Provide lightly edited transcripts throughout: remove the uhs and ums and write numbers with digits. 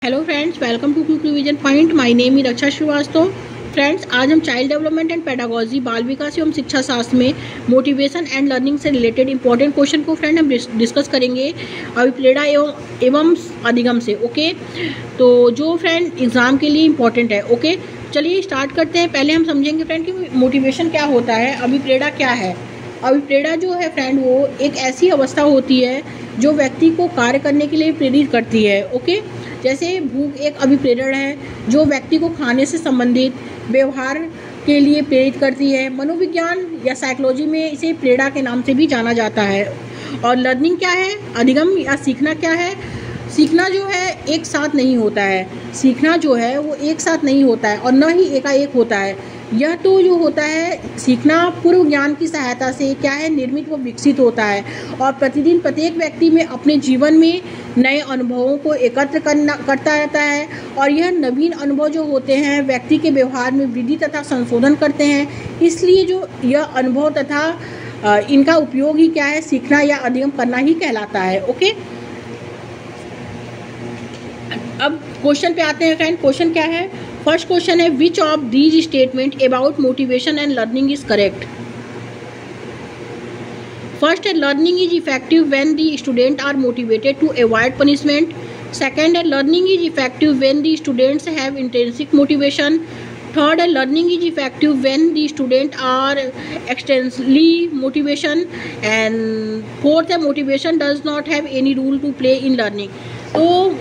Hello friends, welcome to quick revision point. My name is Raksha Shrivastava. Friends, आज हम child development and pedagogy बाल विकास एवं शिक्षा शास्त्र में मोटिवेशन एंड लर्निंग से रिलेटेड इंपॉर्टेंट क्वेश्चन को फ्रेंड हम डिस्कस करेंगे अभिप्रेरणा एवं अधिगम से। ओके, तो जो फ्रेंड एग्जाम के लिए इम्पोर्टेंट है। ओके, चलिए स्टार्ट करते हैं। पहले हम समझेंगे फ्रेंड कि मोटिवेशन क्या होता है, अभिप्रेरणा क्या है। अभिप्रेरणा जो है फ्रेंड, वो एक ऐसी अवस्था होती है जो व्यक्ति को कार्य करने के लिए प्रेरित करती है। ओके, जैसे भूख एक अभिप्रेरण है जो व्यक्ति को खाने से संबंधित व्यवहार के लिए प्रेरित करती है। मनोविज्ञान या साइकोलॉजी में इसे प्रेरणा के नाम से भी जाना जाता है। और लर्निंग क्या है, अधिगम या सीखना क्या है। सीखना जो है एक साथ नहीं होता है, सीखना जो है वो एक साथ नहीं होता है और न ही एकाएक होता है। यह तो जो होता है सीखना पूर्व ज्ञान की सहायता से क्या है निर्मित व विकसित होता है और प्रतिदिन प्रत्येक व्यक्ति में अपने जीवन में नए अनुभवों को एकत्र करता रहता है। और यह नवीन अनुभव जो होते हैं व्यक्ति के व्यवहार में वृद्धि तथा संशोधन करते हैं। इसलिए जो यह अनुभव तथा इनका उपयोग ही क्या है, सीखना या अधिगम करना ही कहलाता है। ओके, अब क्वेश्चन पे आते हैं फ्रेंड। क्वेश्चन क्या है, फर्स्ट क्वेश्चन है which of these statement about motivation and learning is correct. First है learning is effective when the student are motivated to avoid punishment. Second है learning is effective when the students have intrinsic motivation. Third है learning is effective when the student are extrinsically motivation. And fourth है motivation does not have any role to play in learning. तो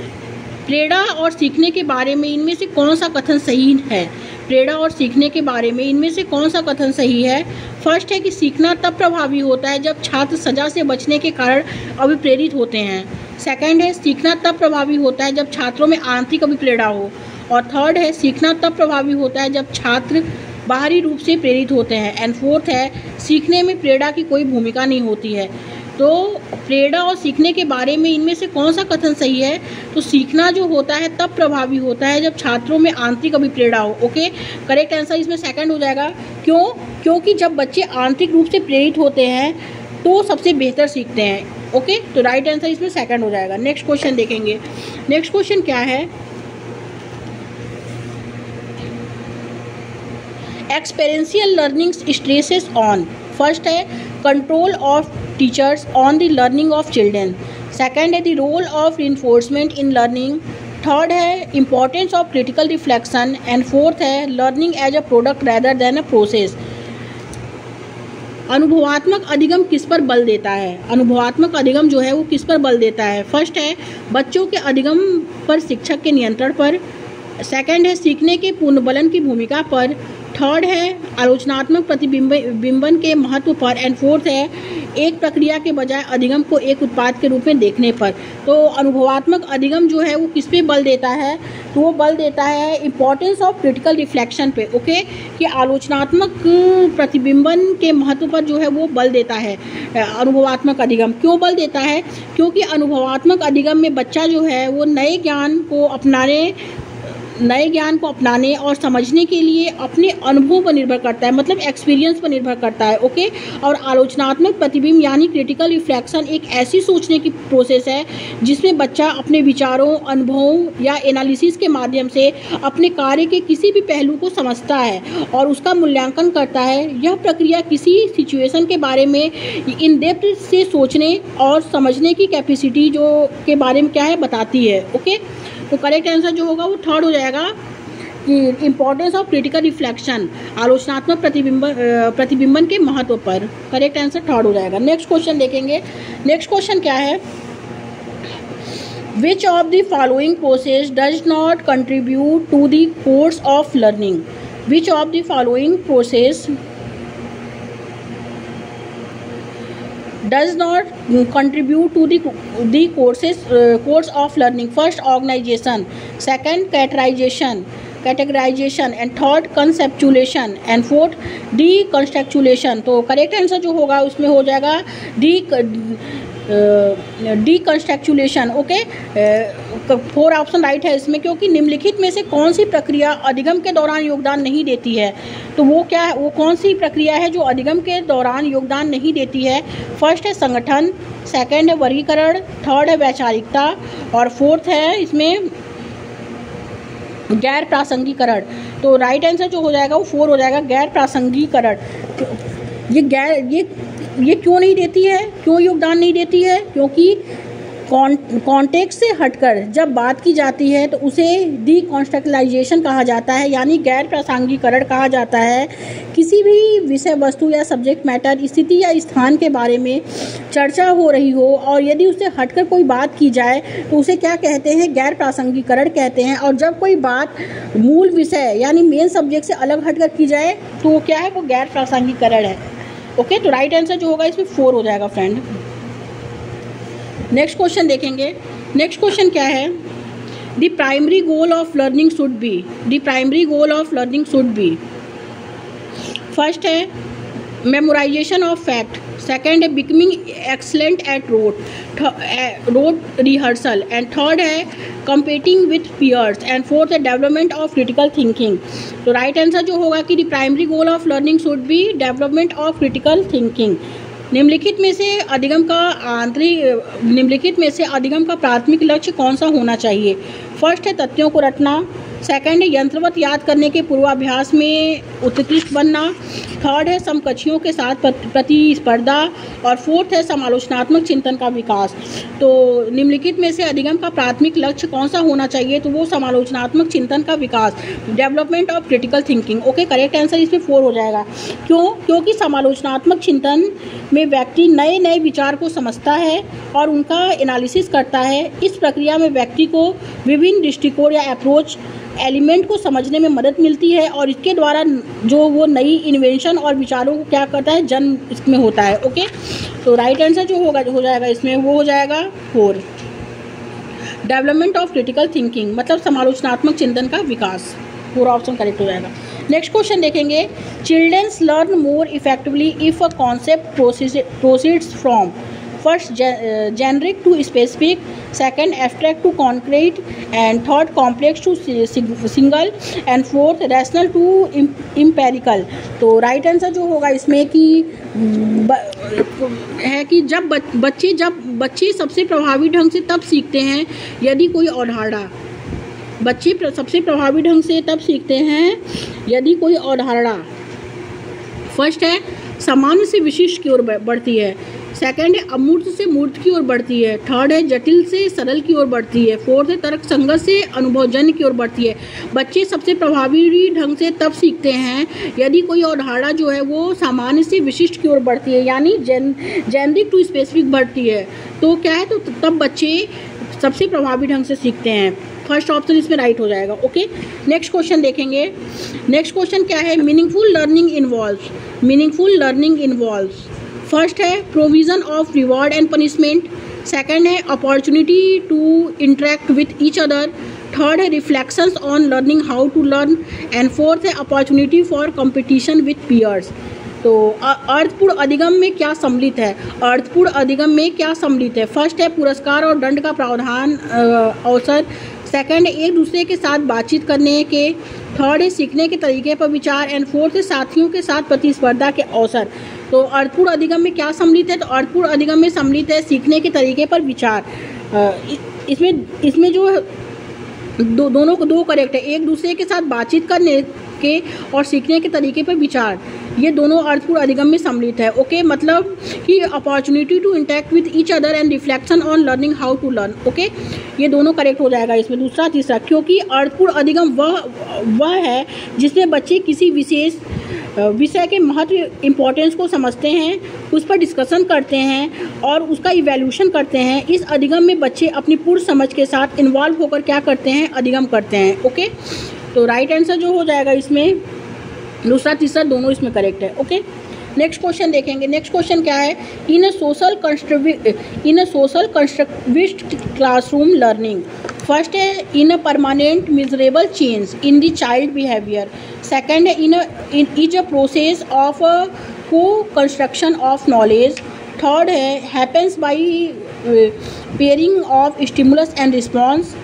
प्रेरणा और सीखने के बारे में इनमें से कौन सा कथन सही है। प्रेरणा और सीखने के बारे में इनमें से कौन सा कथन सही है। फर्स्ट है कि सीखना तब प्रभावी होता है जब छात्र सजा से बचने के कारण अभिप्रेरित होते हैं। सेकंड है सीखना तब प्रभावी होता है जब छात्रों में आंतरिक अभिप्रेरणा हो। और थर्ड है सीखना तब प्रभावी होता है जब छात्र बाहरी रूप से प्रेरित होते हैं। एंड फोर्थ है सीखने में प्रेरणा की कोई भूमिका नहीं होती है। तो प्रेरणा और सीखने के बारे में इनमें से कौन सा कथन सही है। तो सीखना जो होता है तब प्रभावी होता है जब छात्रों में आंतरिक अभिप्रेरणा हो। ओके, करेक्ट आंसर इसमें सेकंड हो जाएगा। क्यों? क्योंकि जब बच्चे आंतरिक रूप से प्रेरित होते हैं तो सबसे बेहतर सीखते हैं। ओके, तो राइट आंसर इसमें सेकंड हो जाएगा। नेक्स्ट क्वेश्चन देखेंगे। नेक्स्ट क्वेश्चन क्या है, experiential learning stresses on. First है control of teachers on the learning of children. Second है the role of reinforcement in learning. Third है importance of critical reflection. And fourth है learning as a product rather than a process. अनुभवात्मक अधिगम किस पर बल देता है। अनुभवात्मक अधिगम जो है वो किस पर बल देता है। फर्स्ट है बच्चों के अधिगम पर शिक्षक के नियंत्रण पर। सेकंड है सीखने के पुनर्बलन की भूमिका पर। थर्ड है आलोचनात्मक प्रतिबिंबन के महत्व पर। एंड फोर्थ है एक प्रक्रिया के बजाय अधिगम को एक उत्पाद के रूप में देखने पर। तो अनुभवात्मक अधिगम जो है वो किस पे बल देता है, तो वो बल देता है इंपॉर्टेंस ऑफ क्रिटिकल रिफ्लेक्शन पे। ओके, कि आलोचनात्मक प्रतिबिंबन के महत्व पर जो है वो बल देता है अनुभवात्मक अधिगम। क्यों बल देता है? क्योंकि अनुभवात्मक अधिगम में बच्चा जो है वो नए ज्ञान को अपनाने और समझने के लिए अपने अनुभव पर निर्भर करता है, मतलब एक्सपीरियंस पर निर्भर करता है। ओके, और आलोचनात्मक प्रतिबिंब यानी क्रिटिकल रिफ्लेक्शन एक ऐसी सोचने की प्रोसेस है जिसमें बच्चा अपने विचारों, अनुभवों या एनालिसिस के माध्यम से अपने कार्य के किसी भी पहलू को समझता है और उसका मूल्यांकन करता है। यह प्रक्रिया किसी सिचुएशन के बारे में इन डेप्थ से सोचने और समझने की कैपेसिटी जो के बारे में क्या है बताती है। ओके, तो करेक्ट आंसर जो होगा वो थर्ड हो जाएगा कि इंपॉर्टेंस ऑफ क्रिटिकल रिफ्लेक्शन, आलोचनात्मक प्रतिबिंबन के महत्व पर। करेक्ट आंसर थर्ड हो जाएगा। नेक्स्ट क्वेश्चन देखेंगे। नेक्स्ट क्वेश्चन क्या है, which of the following process does not contribute to the course of learning. Which of the following process does not contribute to the course of learning. First organization, second categorization and third conceptualization and fourth deconstruction। तो correct answer जो होगा उसमें हो जाएगा डीकंस्ट्रक्चुलेशन। Okay, 4 option right है इसमें, क्योंकि निम्नलिखित में से कौन सी प्रक्रिया अधिगम के दौरान योगदान नहीं देती है। तो वो क्या है, वो कौन सी प्रक्रिया है जो अधिगम के दौरान योगदान नहीं देती है। फर्स्ट है संगठन, सेकंड है वर्गीकरण, थर्ड है वैचारिकता और फोर्थ है इसमें गैर प्रासंगिकरण। तो राइट आंसर जो हो जाएगा वो 4 हो जाएगा, गैर प्रासंगिकरण। ये क्यों नहीं देती है, क्यों योगदान नहीं देती है? क्योंकि कॉन्टेक्स्ट से हटकर जब बात की जाती है तो उसे डीकॉन्टेक्चुअलाइजेशन कहा जाता है, यानी गैर प्रासंगिकरण कहा जाता है। किसी भी विषय वस्तु या सब्जेक्ट मैटर, स्थिति या स्थान के बारे में चर्चा हो रही हो और यदि उससे हटकर कोई बात की जाए तो उसे क्या कहते हैं? गैर प्रासंगिकरण कहते हैं। और जब कोई बात मूल विषय यानी मेन सब्जेक्ट से अलग हटकर की जाए तो वो क्या है? वो गैर प्रासंगिकरण है। ओके, तो राइट आंसर जो होगा इसमें 4 हो जाएगा फ्रेंड। नेक्स्ट क्वेश्चन देखेंगे। नेक्स्ट क्वेश्चन क्या है? The primary goal of learning should be. The primary goal of learning should be. First है मेमोराइजेशन ऑफ फैक्ट, सेकेंड है becoming excellent at rote rehearsal, and third है competing with peers, and fourth है development of critical thinking. तो right answer जो होगा कि the primary goal of learning should be development of critical thinking. निम्नलिखित में से अधिगम का प्राथमिक लक्ष्य कौन सा होना चाहिए? फर्स्ट है तथ्यों को रटना, सेकंड है यंत्रवत याद करने के पूर्वाभ्यास में उत्कृष्ट बनना, थर्ड है समकक्षियों के साथ प्रतिस्पर्धा, और फोर्थ है समालोचनात्मक चिंतन का विकास। तो निम्नलिखित में से अधिगम का प्राथमिक लक्ष्य कौन सा होना चाहिए? तो वो समालोचनात्मक चिंतन का विकास, development of critical thinking. Okay, correct answer इसमें 4 हो जाएगा। क्यों? क्योंकि समालोचनात्मक चिंतन में व्यक्ति नए नए विचार को समझता है और उनका एनालिसिस करता है। इस प्रक्रिया में व्यक्ति को विभिन्न दृष्टिकोण या अप्रोच एलिमेंट को समझने में मदद मिलती है और इसके द्वारा जो वो नई इन्वेंशन और विचारों को क्या करता है? जन्म इसमें होता है। ओके, तो राइट आंसर जो हो जाएगा इसमें वो हो जाएगा 4, डेवलपमेंट ऑफ क्रिटिकल थिंकिंग, मतलब समालोचनात्मक चिंतन का विकास। पूरा ऑप्शन करेक्ट हो जाएगा। नेक्स्ट क्वेश्चन देखेंगे। Childrens learn more effectively if a concept proceeds from first generic to specific, second abstract to concrete, and third complex to single, and fourth rational to empirical. तो right answer जो होगा इसमें कि जब बच्चे सबसे प्रभावी ढंग से तब सीखते हैं यदि कोई अवधारणा सबसे प्रभावी ढंग से तब सीखते हैं यदि कोई अवधारणा फर्स्ट है सामान्य से विशिष्ट की ओर बढ़ती है, सेकंड है अमूर्त से मूर्त की ओर बढ़ती है, थर्ड है जटिल से सरल की ओर बढ़ती है, फोर्थ है तर्कसंगत से अनुभवजन्य की ओर बढ़ती है। बच्चे सबसे प्रभावी ढंग से तब सीखते हैं यदि कोई अवधारणा जो है वो सामान्य से विशिष्ट की ओर बढ़ती है, यानी जेनरिक टू स्पेसिफिक बढ़ती है। तो क्या है? तो तब बच्चे सबसे प्रभावी ढंग से सीखते हैं। फर्स्ट ऑप्शन इसमें राइट हो जाएगा। ओके, नेक्स्ट क्वेश्चन देखेंगे। नेक्स्ट क्वेश्चन क्या है? मीनिंगफुल लर्निंग इन्वॉल्व्स फर्स्ट है provision of reward and punishment, second है opportunity to interact with each other, third है reflections on learning how to learn, and fourth है opportunity for competition with peers. तो अर्थपूर्ण अधिगम में क्या सम्मिलित है? अर्थपूर्ण अधिगम में क्या सम्मिलित है? फर्स्ट है पुरस्कार और दंड का प्रावधान अवसर, सेकंड है एक दूसरे के साथ बातचीत करने के, थर्ड है सीखने के तरीके पर विचार, एंड फोर्थ है साथियों के साथ प्रतिस्पर्धा के अवसर। तो अर्थपूर्ण अधिगम में क्या सम्मिलित है? तो अर्थपूर्ण अधिगम में सम्मिलित है सीखने के तरीके पर विचार। इसमें जो दोनों को दो करेक्ट है, एक दूसरे के साथ बातचीत करने के और सीखने के तरीके पर विचार, ये दोनों अर्थपूर्ण अधिगम में सम्मिलित है। ओके, मतलब कि opportunity to interact with each other and reflection on learning how to learn. Okay, ये दोनों करेक्ट हो जाएगा इसमें, दूसरा तीसरा, क्योंकि अर्थपूर्ण अधिगम वह है जिसमें बच्चे किसी विशेष विषय के महत्व इम्पोर्टेंस को समझते हैं, उस पर डिस्कशन करते हैं और उसका इवैल्यूएशन करते हैं। इस अधिगम में बच्चे अपनी पूर्ण समझ के साथ इन्वॉल्व होकर क्या करते हैं? अधिगम करते हैं। ओके, तो राइट आंसर जो हो जाएगा इसमें दूसरा तीसरा दोनों इसमें करेक्ट है। ओके, नेक्स्ट क्वेश्चन देखेंगे। नेक्स्ट क्वेश्चन क्या है? In a social constructivist classroom learning first है in a permanent measurable change in the child behaviour, second है is a process of co construction of knowledge, third है happens by pairing of stimulus and response,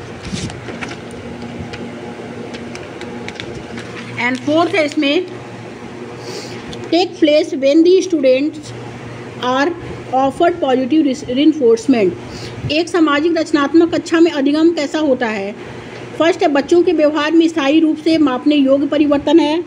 and fourth है इसमें take place when the students are offered positive reinforcement. एक सामाजिक रचनात्मक कक्षा में अधिगम कैसा होता है? फर्स्ट है बच्चों के व्यवहार में स्थायी रूप से मापने योग्य परिवर्तन है।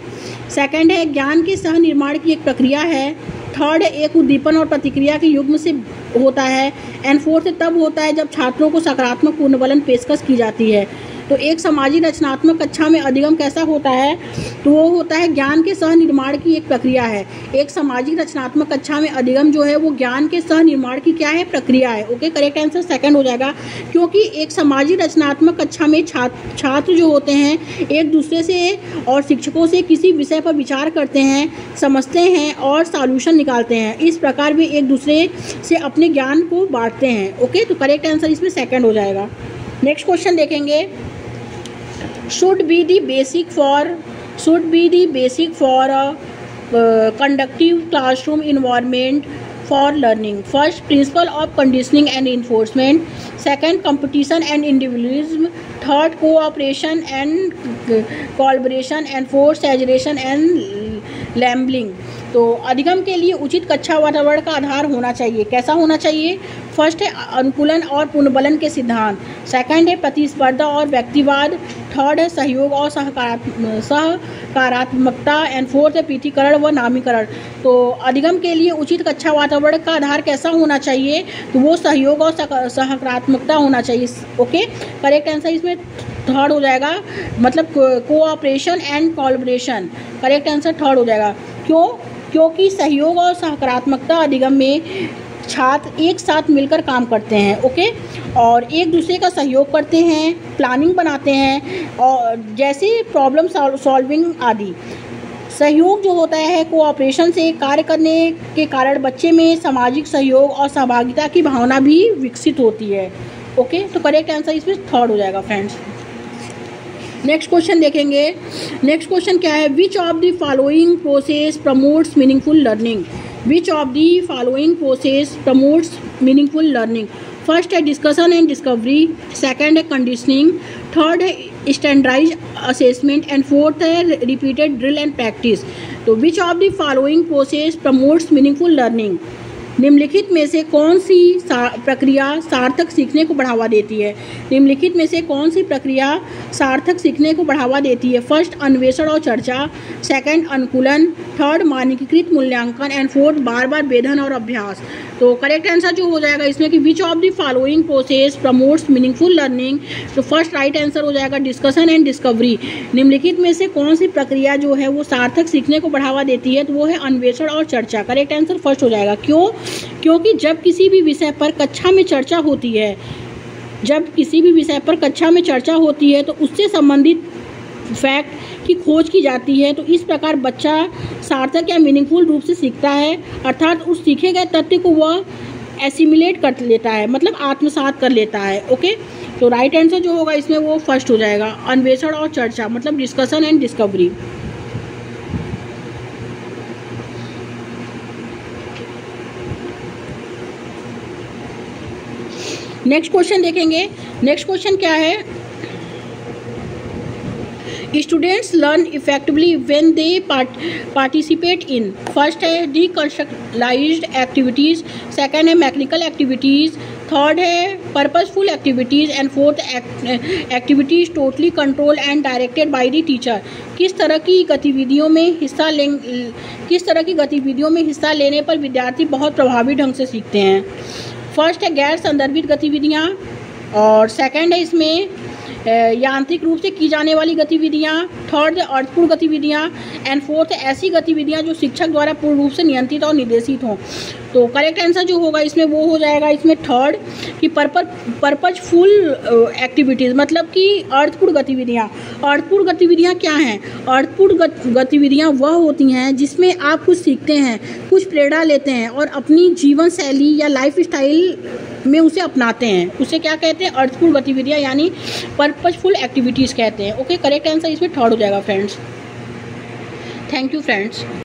सेकंड है ज्ञान के सह निर्माण की एक प्रक्रिया है। थर्ड है एक उद्दीपन और प्रतिक्रिया के युग्म से होता है। एंड फोर्थ तब होता है जब छात्रों को सकारात्मक पुनर्बलन पेशकश की जाती है। तो एक सामाजिक रचनात्मक कक्षा में अधिगम कैसा होता है, तो वो होता है ज्ञान के सह निर्माण की एक प्रक्रिया है। एक सामाजिक रचनात्मक कक्षा में अधिगम जो है वो ज्ञान के सह निर्माण की क्या है, प्रक्रिया है। ओके, करेक्ट आंसर सेकंड हो जाएगा, क्योंकि एक सामाजिक रचनात्मक कक्षा में छात्र जो होते हैं एक दूसरे से और शिक्षकों से किसी विषय पर विचार करते हैं, समझते हैं और सॉल्यूशन निकालते हैं। इस प्रकार वे एक दूसरे से अपने ज्ञान को बांटते हैं। ओके, तो करेक्ट आंसर इसमें सेकंड हो जाएगा। नेक्स्ट क्वेश्चन देखेंगे, should be the basic for a conducive classroom environment for learning. First, principle of conditioning and reinforcement. Second, competition and individualism. Third, cooperation and collaboration. And fourth, saturation and labeling. तो अधिगम के लिए उचित कक्षा वातावरण का आधार होना चाहिए। कैसा होना चाहिए? फर्स्ट है अनुकूलन और पुनर्बलन के सिद्धांत। सेकंड है प्रतिस्पर्धा और व्यक्तिवाद। थर्ड है सहयोग और सकारात्मकता। एंड फोर्थ है पृथकीकरण व नामीकरण। तो अधिगम के लिए उचित कक्षा वातावरण का आधार कैसा होना चाहिए, तो वो सहयोग और सकारात्मकता होना चाहिए। ओके, करेक्ट आंसर इसमें थर्ड हो जाएगा, मतलब cooperation and collaboration. Correct answer third हो जाएगा। क्यों? क्योंकि सहयोग और सकारात्मकता अधिगम में छात्र एक साथ मिलकर काम करते हैं। ओके, और एक दूसरे का सहयोग करते हैं, प्लानिंग बनाते हैं और जैसे प्रॉब्लम सॉल्विंग आदि। सहयोग जो होता है कोऑपरेशन से कार्य करने के कारण बच्चे में सामाजिक सहयोग और सहभागिता की भावना भी विकसित होती है। ओके, तो करेक्ट आंसर इसमें थर्ड हो जाएगा फ्रेंड्स। नेक्स्ट क्वेश्चन देखेंगे। नेक्स्ट क्वेश्चन क्या है, which of the following process promotes meaningful learning. Which of the following process promotes meaningful learning. First है डिस्कशन एंड डिस्कवरी। सेकंड है कंडीशनिंग। थर्ड है standardise assessment. And fourth है repeated drill and practice. तो विच of the following process promotes meaningful learning. निम्नलिखित में से कौन सी प्रक्रिया सार्थक सीखने को बढ़ावा देती है। निम्नलिखित में से कौन सी प्रक्रिया सार्थक सीखने को बढ़ावा देती है। फर्स्ट अन्वेषण और चर्चा। सेकंड अनुकूलन। थर्ड मानकीकृत मूल्यांकन। एंड फोर्थ बार बार वेधन और अभ्यास। तो करेक्ट आंसर जो हो जाएगा इसमें कि विच of the following process promotes meaningful learning. तो फर्स्ट राइट आंसर हो जाएगा डिस्कशन एंड डिस्कवरी। निम्नलिखित में से कौन सी प्रक्रिया जो है वो सार्थक सीखने को बढ़ावा देती है, तो वो है अन्वेषण और चर्चा। करेक्ट आंसर फर्स्ट हो जाएगा। क्यों? क्योंकि जब किसी भी विषय पर कक्षा में चर्चा होती है, तो उससे संबंधित फैक्ट की खोज की जाती है। तो इस प्रकार बच्चा सार्थक या मीनिंगफुल रूप से सीखता है, अर्थात उस सीखे गए तथ्य को वह एसिमिलेट कर लेता है, मतलब आत्मसात कर लेता है। ओके, तो राइट आंसर जो होगा इसमें वो फर्स्ट हो जाएगा, अन्वेषण और चर्चा, मतलब discussion and discovery. Next question देखेंगे। नेक्स्ट क्वेश्चन क्या है, students learn effectively when they participate in. First है डिकंस्ट्रक्शनलाइज्ड एक्टिविटीज़। सेकंड है मैकेनिकल एक्टिविटीज़। थर्ड है purposeful activities. And fourth activities totally control and directed by the teacher. किस तरह की गतिविधियों में हिस्सा लेने पर विद्यार्थी बहुत प्रभावी ढंग से सीखते हैं। फर्स्ट है गैर संदर्भित गतिविधियाँ, और सेकंड है इसमें यांत्रिक रूप से की जाने वाली गतिविधियाँ। थर्ड है अर्थपूर्ण गतिविधियाँ। एंड फोर्थ है ऐसी गतिविधियाँ जो शिक्षक द्वारा पूर्ण रूप से नियंत्रित और निर्देशित हों। तो करेक्ट आंसर जो होगा इसमें वो हो जाएगा इसमें थर्ड, कि पर्पजफुल एक्टिविटीज़, मतलब कि अर्थपूर्ण गतिविधियाँ। अर्थपूर्ण गतिविधियाँ क्या हैं? अर्थपूर्ण गतिविधियाँ वह होती हैं जिसमें आप कुछ सीखते हैं, कुछ प्रेरणा लेते हैं और अपनी जीवन शैली या लाइफ स्टाइल में उसे अपनाते हैं। उसे क्या कहते हैं? अर्थपूर्ण गतिविधियाँ, यानी पर्पजफुल एक्टिविटीज़ कहते हैं। ओके, करेक्ट आंसर इसमें थर्ड हो जाएगा फ्रेंड्स। Thank you friends.